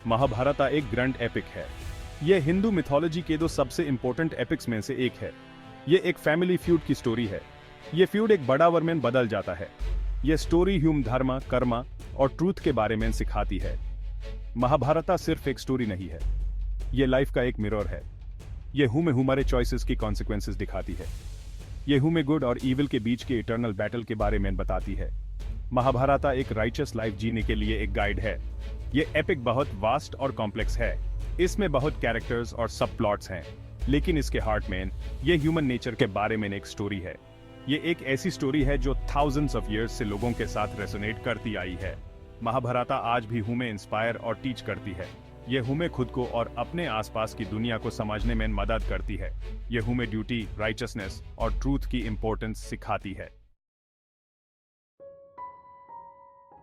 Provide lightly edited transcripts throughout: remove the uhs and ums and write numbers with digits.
महाभारत एक grand epic है। यह हिंदू मिथोलॉजी के दो सबसे इंपॉर्टेंट एपिक्स में से एक है। यह एक फैमिली फ्यूड की स्टोरी है। यह फ्यूड एक बड़ा war में बदल जाता है। यह स्टोरी ह्यूम धर्म, कर्मा और ट्रूथ के बारे में सिखाती है। महाभारत सिर्फ एक स्टोरी नहीं है, यह लाइफ का एक मिरर है। यह हमारे चॉइसेस की कॉन्सिक्वेंसेस दिखाती है। यह हमें गुड और इविल के बीच के इटर्नल बैटल के बारे में बताती है। महाभारत एक राइचस लाइफ जीने के लिए एक गाइड है। यह एपिक बहुत वास्ट और कॉम्प्लेक्स है। इसमें बहुत कैरेक्टर्स और सब प्लॉट्स हैं, लेकिन इसके हार्ट में यह ह्यूमन नेचर के बारे में एक स्टोरी है। यह एक ऐसी स्टोरी है जो थाउजेंड्स ऑफ इयर्स से लोगों के साथ रेजोनेट करती आई है। महाभारत आज भी हमें इंस्पायर और टीच करती है। यह हमें खुद को और अपने आसपास की दुनिया को समझने में मदद करती है। यह हमें ड्यूटी, राइचसनेस और ट्रूथ की इंपॉर्टेंस सिखाती है।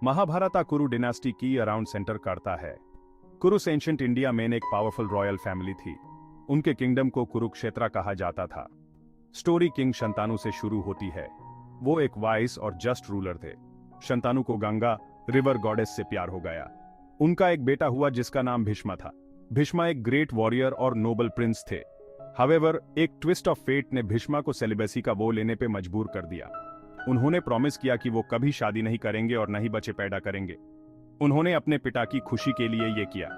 महाभारत कुरु डिनास्टी की अराउंड सेंटर करता है। कुरुस एंशिएंट इंडिया में एक पावरफुल रॉयल फैमिली थी। उनके किंगडम को कुरुक्षेत्र कहा जाता था। स्टोरी किंग शंतनु से शुरू होती है। वो एक वाइस और जस्ट रूलर थे। शंतनु को गंगा रिवर गॉडेस से प्यार हो गया। उनका एक बेटा हुआ जिसका नाम भीष्म था। भीष्म एक ग्रेट वॉरियर और नोबल प्रिंस थे। हावेवर, एक ट्विस्ट ऑफ फेट ने भीष्म को सेलिबेसी का वो लेने पे मजबूर कर दिया। उन्होंने प्रॉमिस किया कि वो कभी शादी नहीं करेंगे और न ही बच्चे पैदा करेंगे। उन्होंने अपने पिता की खुशी के लिए ये किया।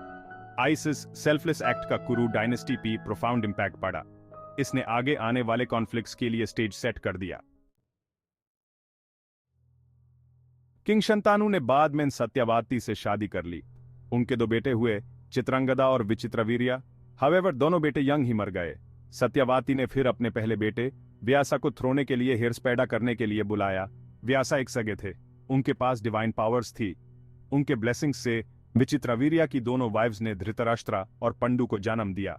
आइसिस सेल्फलेस एक्ट का कुरु डायनेस्टी पे प्रोफाउंड इंपैक्ट पड़ा। इसने आगे आने वाले कॉन्फ्लिक्ट्स के लिए स्टेज सेट कर दिया। किंग शंतनु ने बाद में सत्यवती से शादी कर ली। उनके दो बेटे हुए, चित्रांगदा और विचित्रवीर्या। हावेवर, दोनों बेटे यंग ही मर गए। सत्यवती ने फिर अपने पहले बेटे व्यासा को थ्रोने के लिए हेयर्स पैदा करने के लिए बुलाया। व्यासा एक सगे थे, उनके पास डिवाइन पावर्स थी। उनके ब्लेसिंग्स से विचित्रवीर्या की दोनों वाइव्स ने धृतराष्ट्र और पंडु को जन्म दिया।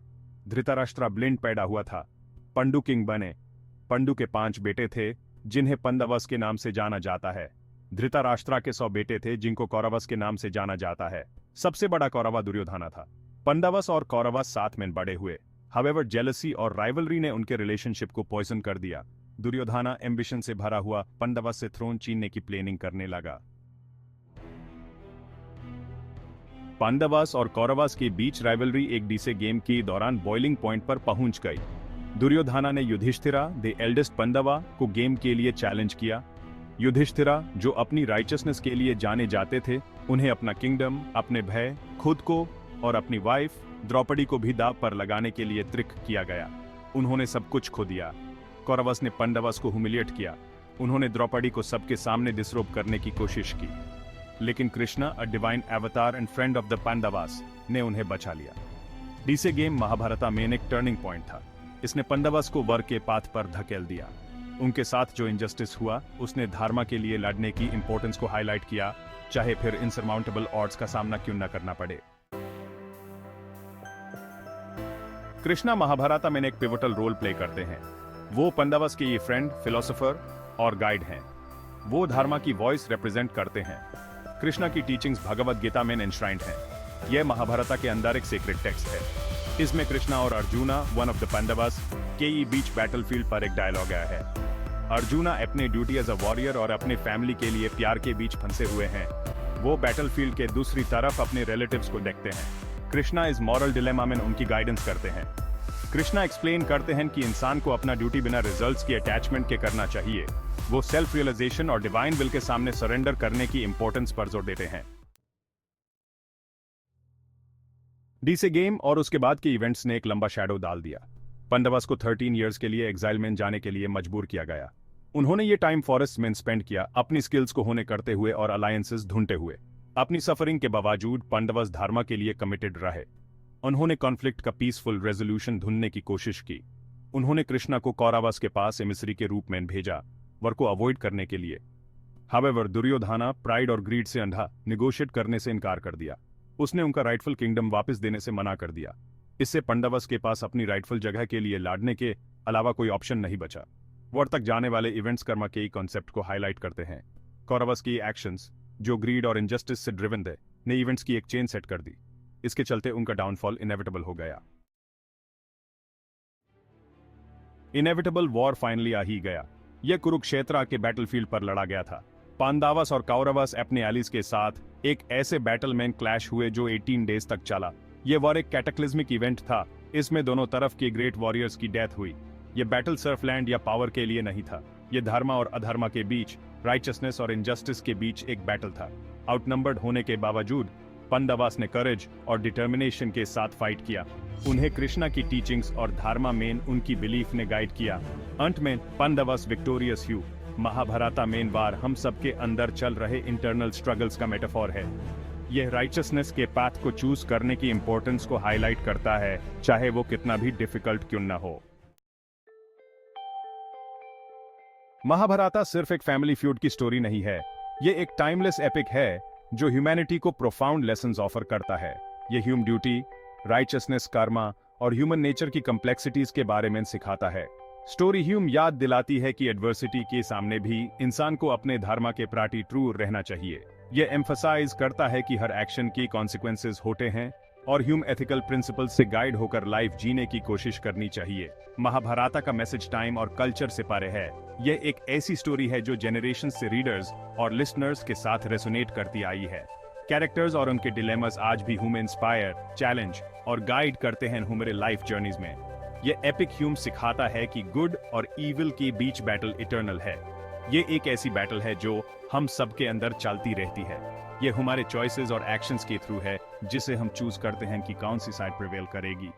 धृतराष्ट्र ब्लिंड पैदा हुआ था। पंडु किंग बने। पंडु के 5 बेटे थे, जिन्हें पंदवस के नाम से जाना जाता है। धृतराष्ट्र के 100 बेटे थे, जिनको कौरवस के नाम से जाना जाता है। सबसे बड़ा कौरवा दुर्योधना था। पंदवस और कौरवस साथ में बड़े हुए। हावेवर, जेलसी और राइवलरी ने उनके रिलेशनशिप को पॉइजन कर दिया। दुर्योधना एम्बिशन से भरा हुआ पंदवस से थ्रोन छीनने की प्लानिंग करने लगा। पांडवस और कौरवस के बीच राइवलरी एक डीसे गेम के दौरान बॉइलिंग पॉइंट पर पहुंच गई। दुर्योधना ने युधिष्ठिरा, द एल्डेस्ट पंडवा, को गेम के लिए चैलेंज किया। युधिष्ठिरा, जो अपनी राइचसनेस के लिए जाने जाते थे, उन्हें अपना किंगडम, अपने भय, खुद को और अपनी वाइफ द्रौपदी को भी दांव पर लगाने के लिए ट्रिक किया गया। उन्होंने सब कुछ खो दिया। कौरवस ने पंडवस को ह्यूमिलिएट किया। उन्होंने द्रौपदी को सबके सामने डिसरोब करने की कोशिश की, लेकिन कृष्णा, अ डिवाइन अवतार and friend of the Pandavas, ने उन्हें बचा लिया। डीसे गेम महाभारत में एक टर्निंग पॉइंट था। इसने पंडवस को वर के पाथ पर धकेल दिया। उनके साथ जो इनजस्टिस हुआ, उसने धर्म के लिए लड़ने की इंपॉर्टेंस को हाईलाइट किया, चाहे फिर इनसरमाउंटेबल ऑड्स का सामना क्यों न करना पड़े। कृष्णा महाभारत में एक पिवटल रोल प्ले करते हैं। वो पंडवस के ये फ्रेंड, फिलोसोफर और गाइड हैं। वो धर्म की वॉइस रिप्रेजेंट करते हैं। कृष्णा की टीचिंग्स भगवद गीता में एनश्राइंड हैं। यह महाभारत के अंदर एक सीक्रेट टेक्स्ट है। इसमें कृष्णा और arjuna, one of the Pandavas, के बीच बैटलफील्ड पर एक डायलॉग आया है। अर्जुना अपने ड्यूटी एज अ वॉरियर और अपने फैमिली के लिए प्यार के बीच फंसे हुए हैं। वो बैटलफील्ड के दूसरी तरफ अपने रिलेटिव्स को देखते हैं। कृष्णा इस मॉरल डिलेमा में उनकी गाइडेंस करते हैं। कृष्णा एक्सप्लेन करते हैं कि इंसान को अपना ड्यूटी बिना रिजल्ट्स की अटैचमेंट के करना चाहिए। वो सेल्फ रियलाइजेशन और डिवाइन विल के सामने सरेंडर करने की इंपॉर्टेंस पर जोर देते हैं। डीसे गेम और उसके बाद के इवेंट्स ने एक लंबा शैडो डाल दिया। पंडवस को 13 इयर्स के लिए एग्जाइल में जाने के लिए मजबूर किया गया। उन्होंने ये टाइम फॉरेस्ट में स्पेंड किया, अपनी स्किल्स को होने करते हुए और अलायंसेस ढूंढते हुए। अपनी सफरिंग के बावजूद पंडवस धर्म के लिए कमिटेड रहे। उन्होंने कॉन्फ्लिक्ट का पीसफुल रेजोल्यूशन ढूंढने की कोशिश की। उन्होंने कृष्णा को कौरवस के पास एमिसरी के रूप में भेजा, वर को अवॉइड करने के लिए। हावेवर, दुर्योधना प्राइड और ग्रीड से अंधा निगोशिएट करने से इनकार कर दिया। उसने उनका राइटफुल किंगडम वापस देने से मना कर दिया। इससे पंडवस के पास अपनी राइटफुल जगह के लिए लड़ने के अलावा कोई ऑप्शन नहीं बचा। वॉर तक जाने वाले इवेंट्स कर्मा के ही कॉन्सेप्ट को हाईलाइट करते हैं। कौरवस की एक्शंस, जो ग्रीड और इनजस्टिस से ड्रिवन थे, ने इवेंट्स की एक चेन सेट कर दी। इसके चलते उनका डाउनफॉल इनेविटेबल हो गया। इनेविटेबल वॉर फाइनली आ ही गया। यह कुरुक्षेत्र के बैटलफील्ड पर लड़ा गया था। पांडवस और कौरवस अपने एलिस के साथ एक ऐसे बैटल में क्लैश हुए जो 18 डेज तक चला। ये वॉर एक कैटाक्लिज्मिक इवेंट था। इसमें दोनों तरफ के ग्रेट वॉरियर्स की डेथ हुई। ये बैटल सर्फलैंड या पावर के लिए नहीं था। ये धर्म और अधर्म के बीच, राइचसनेस और इनजस्टिस के बीच एक बैटल था। आउटनंबर्ड होने के बावजूद पांडवस ने करेज और डिटर्मिनेशन के साथ फाइट किया। उन्हें कृष्णा की टीचिंग्स और धर्मा में उनकी बिलीफ ने गाइड किया। अंत में पांडवस विक्टोरियस ह्यू। महाभारत मेन वार हम सबके अंदर चल रहे इंटरनल स्ट्रगल्स का मेटाफोर है। यह राइचसनेस के पाथ को चूज करने की इंपॉर्टेंस को हाईलाइट करता है, चाहे वो कितना भी डिफिकल्ट क्यों न हो। महाभारत सिर्फ एक फैमिली फ्यूड की स्टोरी नहीं है। ये एक टाइमलेस एपिक है जो ह्यूमैनिटी को प्रोफाउंड लेसन्स ऑफर करता है। ये ह्यूमन ड्यूटी, राइचसनेस, कर्मा और ह्यूमन नेचर की कॉम्प्लेक्सिटीज के बारे में सिखाता है। स्टोरी ह्यूम याद दिलाती है कि एडवर्सिटी के सामने भी इंसान को अपने धर्म के प्रति ट्रू रहना चाहिए। यह एम्फसाइज करता है कि हर एक्शन की कॉन्सिक्वेंसेस होते हैं और ह्यूम एथिकल प्रिंसिपल्स से गाइड होकर लाइफ जीने की कोशिश करनी चाहिए। महाभारत का मैसेज टाइम और कल्चर से परे है। यह एक ऐसी स्टोरी है जो जनरेशन से रीडर्स और लिसनर्स के साथ रेसोनेट करती आई है। कैरेक्टर्स और उनके डिलेमास आज भी ह्यूमन इंस्पायर, चैलेंज और गाइड करते हैं हमारे लाइफ जर्नीज में। यह एपिक ह्यूम सिखाता है कि गुड और इविल के बीच बैटल इटर्नल है। ये एक ऐसी बैटल है जो हम सबके अंदर चलती रहती है। ये हमारे चॉइसेस और एक्शंस के थ्रू है जिसे हम चूज करते हैं कि कौन सी साइड प्रिवेल करेगी।